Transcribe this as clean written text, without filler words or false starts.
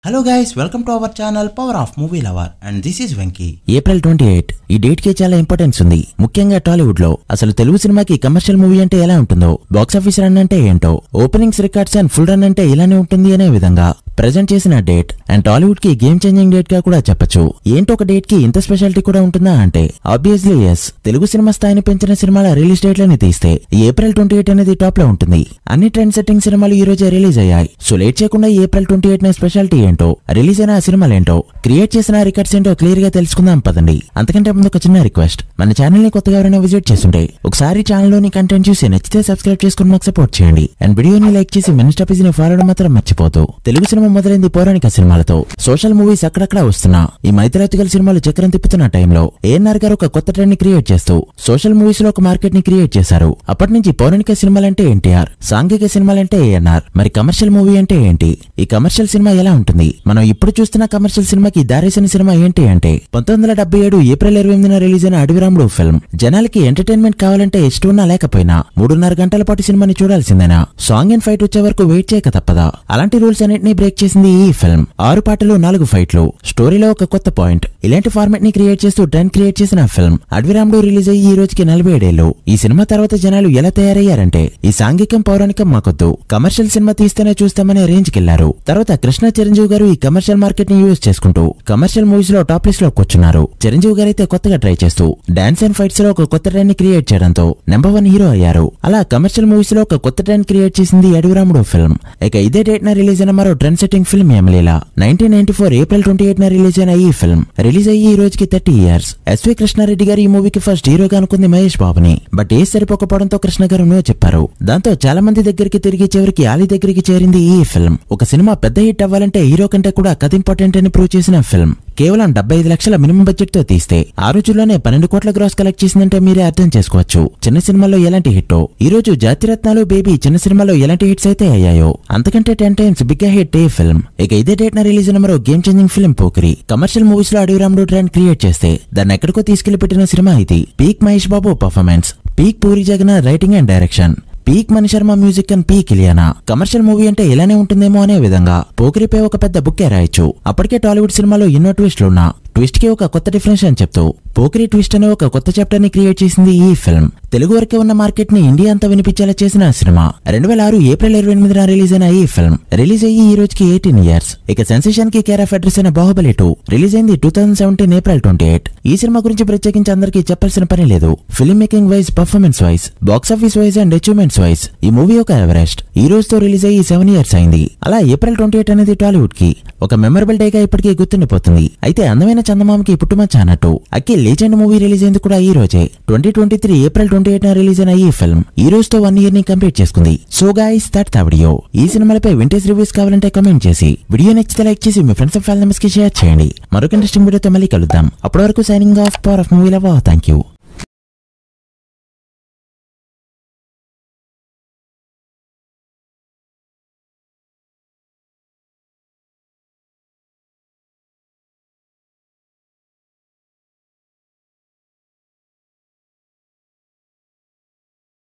Hello guys, welcome to our channel Power of Movie Lover and this is Venky. April 28 ఈ date కి చాలా importance ఉంది. ముఖ్యంగా టాలీవుడ్ లో అసలు తెలుగు సినిమాకి కమర్షియల్ మూవీ అంటే ఎలా ఉంటుందో, బాక్స్ ఆఫీస్ రన్ అంటే ఏంటో, openings records and full run అంటే ఇలానే ఉంటుంది అనే విధంగా ప్రెజెంట్ చేసిన డేట్ అండ్ టాలీవుడ్ కి గేమ్ చేంజింగ్ డేట్ గా కూడా చెప్పొచ్చు. ఏంటో ఒక డేట్ కి ఇంత స్పెషాలిటీ కూడా ఉంటుందా అంటే ఆబ్వియస్లీ ఎస్. తెలుగు సినిమా స్థాయిని పెంచిన సినిమాల రిలీజ్ డేట్ లని తీస్తే ఏప్రిల్ 28 అనేది టాప్ లో ఉంటుంది. అన్ని ట్రెండ్ సెట్టింగ్ సినిమాలు ఈ రోజే రిలీజ్ అయ్యాయి. సో లేట్ చేయకుండా ఏప్రిల్ 28 నే స్పెషాలిటీ ఏంటో, రిలీజ్ అయిన సినిమాలేంటో, క్రియేట్ చేసిన రికార్డ్స్ ఏంటో క్లియర్ గా తెలుసుకుందాం పదండి. అంతకంటే ముందు ఒక చిన్న రిక్వెస్ట్, మన ఛానల్ ని కొత్తగా ఎవరైనా విజిట్ చేస్తుంటే ఒకసారి ఛానల్ లోని కంటెంట్ చూసి నచ్చితే సబ్స్క్రైబ్ చేసుకుని మాకు సపోర్ట్ చేయండి. అండ్ వీడియోని లైక్ చేసి మినిస్టర్ టాపిక్స్ ని ఫాలో అవడం మాత్రం మర్చిపోతూ. తెలుగు సినిమా మొదలైంది పౌరాణిక సినిమాలతో. సోషల్ మూవీస్ అక్కడక్కడ వస్తున్నా ఈ మైథలాజికల్ సినిమాలు చక్రం తిప్పుతున్న టైంలో ఏఎన్ఆర్ గారు ఒక కొత్త ట్రెండ్ ని క్రియేట్ చేస్తూ సోషల్ మూవీస్ లో ఒక మార్కెట్ ని క్రియేట్ చేశారు. అప్పటి నుంచి పౌరాణిక సినిమాలంటే ఎన్టీఆర్, సాంఘిక సినిమాలంటే ఏఎన్ఆర్, మరి కమర్షియల్ మూవీ అంటే ఏంటి, ఈ కమర్షియల్ సినిమా ఎలా ఉంటుంది, మనం ఇప్పుడు చూస్తున్న కమర్షియల్ సినిమాకి దారేసిన సినిమా ఏంటి అంటే 1977 ఏప్రిల్ 28న రిలీజ్ అయిన అడవిరాముడు ఫిల్మ్. జనాలకి ఎంటర్టైన్మెంట్ కావాలంటే ఇష్టం ఉన్నా లేకపోయినా 3.5 గంటల పాటు సినిమాని చూడాల్సిందేనా, సాంగ్ అండ్ ఫైట్ వచ్చే వరకు వెయిట్ చేయక తప్పదా, అలాంటి రూల్స్ అన్నింటినీ బ్రేక్ చేసింది ఈ ఫిల్మ్. 6 పాటలు 4 ఫైట్లు, స్టోరీలో ఒక కొత్త పాయింట్, ఇలాంటి ఫార్మాట్ ని క్రియేట్ చేస్తూ ట్రెండ్ క్రియేట్ చేసిన ఫిల్మ్ అడవిరాముడు రిలీజ్ అయ్యి ఈ రోజుకి 47 ఏళ్లు. ఈ సినిమా తర్వాత జనాలు ఎలా తయారయ్యారంటే ఈ సాంఘికం పౌరాణికం మాకొద్దు, కమర్షియల్ సినిమా తీస్తేనే చూస్తామనే రేంజ్ కెళ్లారు. తర్వాత కృష్ణ చిరంజీవి గారు ఈ కమర్షియల్ మార్కెట్ ని యూజ్ చేసుకుంటూ కమర్షియల్ మూవీస్ లో టాప్ లిస్ట్ లో కూర్చున్నారు. చిరంజీవి గారు అయితే కొత్తగా ట్రై చేస్తూ డాన్స్ అండ్ ఫైట్స్ లో ఒక కొత్త ట్రెండ్ ని క్రియేట్ చేయడంతో నెంబర్ 1 హీరో అయ్యారు. అలా కమర్షియల్ మూవీస్ లో ఒక కొత్త ట్రెండ్ క్రియేట్ చేసింది అడవిరాముడు ఫిల్మ్. ఇక ఇదే డేట్ న రిలీజ్ అయిన మరో trend setting film Yamaleela. 1994 April 28 న రిలీజ్ అయిన ఈ ఫిల్మ్ రిలీజ్ అయ్యి ఈ రోజుకి 30 ఇయర్స్. ఎస్వి కృష్ణారెడ్డి గారు ఈ మూవీకి ఫస్ట్ హీరోగా అనుకుంది మహేష్ బాబుని. బట్ ఏజ్ సరిపోకపోవడంతో కృష్ణ గారు నో చెప్పారు. దాంతో చాలా మంది దగ్గరికి తిరిగి చివరికి ఆలీ దగ్గరికి చేరింది ఈ ఫిల్మ్. ఒక సినిమా పెద్ద హిట్ అవ్వాలంటే హీరో కంటే కూడా కథ ఇంపార్టెంట్ అని ప్రూవ్ చేసిన ఫిల్మ్. కేవలం 75 లక్షల మినిమం బడ్జెట్ తో తీస్తే ఆ రోజుల్లోనే 12 కోట్ల గ్రాస్ కలెక్ట్ చేసిందంటే మీరే అర్థం చేసుకోవచ్చు చిన్న సినిమాల్లో ఎలాంటి హిట్టో. ఈ రోజు జాతిరత్నాలు, బేబీ చిన్న సినిమాలో ఎలాంటి హిట్స్ అయితే అయ్యాయో అంతకంటే 10 times big hit a film. ఇక ఇదే డేట్ న రిలీజ్ అయిన మరో game changing film Pokiri. Commercial movies లో అడవిరాముడు ట్రెండ్ క్రియేట్ చేస్తే దాన్ని ఎక్కడికో తీసుకెళ్లి పెట్టిన సినిమా ఇది. Peak Mahesh Babu performance, peak Puri Jagannath writing and direction, peak Mani Sharma music and peak Ileana. Commercial movie అంటే ఇలానే ఉంటుందేమో అనే విధంగా పోకిరిపై ఒక పెద్ద బుక్కే రాయొచ్చు. అప్పటికే టాలీవుడ్ సినిమాలో ఎన్నో ట్విస్టులున్నా ట్విస్ట్ కి ఒక కొత్త డిఫరెన్స్ అని చెప్తూ పోకిరి ట్విస్ట్ అనే ఒక కొత్త చాప్టర్ ని క్రియేట్ చేసింది ఈ ఫిల్మ్. తెలుగు వరకే ఉన్న మార్కెట్ ని ఇండియా అంతా వినిపించేలా చేసిన సినిమా. 2006 ఏప్రిల్ 28న రిలీజ్ అయిన ఈ ఫిల్మ్ రిలీజ్ అయ్యి ఈ రోజుకి 18 ఇయర్స్. ఇక సెన్సేషన్ కి కేర్ ఆఫ్ అడ్రస్ అయిన బాహుబలి 2 రిలీజ్ అయింది 2017 ఏప్రిల్ 28. ఈ సినిమా గురించి ప్రత్యేకించి అందరికీ చెప్పాల్సిన పని లేదు. Film making wise, performance wise, box office wise and achievements wise ఈ మూవీ ఒక ఎవరెస్ట్. ఈ రోజుతో రిలీజ్ అయ్యి 7 ఇయర్స్ అయింది. అలా ఏప్రిల్ 28 అనేది టాలీవుడ్ కి ఒక మెమరబుల్ డే గా ఇప్పటికీ గుర్తుండిపోతుంది. అయితే అందమైన చందమామకి పుట్టుమచ్చ అన్నట్టు అక్కి లెజెండ్ మూవీ రిలీజ్ అయింది కూడా ఈ రోజే. 2023 ఏప్రిల్ 28న రిలీజ్ అయిన ఈ ఫిల్మ్ ఈ రోజుతో 1 ఇయర్ ని కంప్లీట్ చేసుకుంది. So guys that's the video. ఈ సినిమాలపై వింటేజ్ రివ్యూస్ కావాలంటే కామెంట్ చేసి, వీడియో నచ్చితే లైక్ చేసి మీ ఫ్రెండ్స్ అండ్ ఫ్యామిలీ మెంబర్స్ కి షేర్ చేయండి. మరొక ఇంట్రెస్టింగ్ వీడియోతో మళ్ళీ కలుద్దాం. అప్పటి వరకు signing off, power of movie lover. Thank you.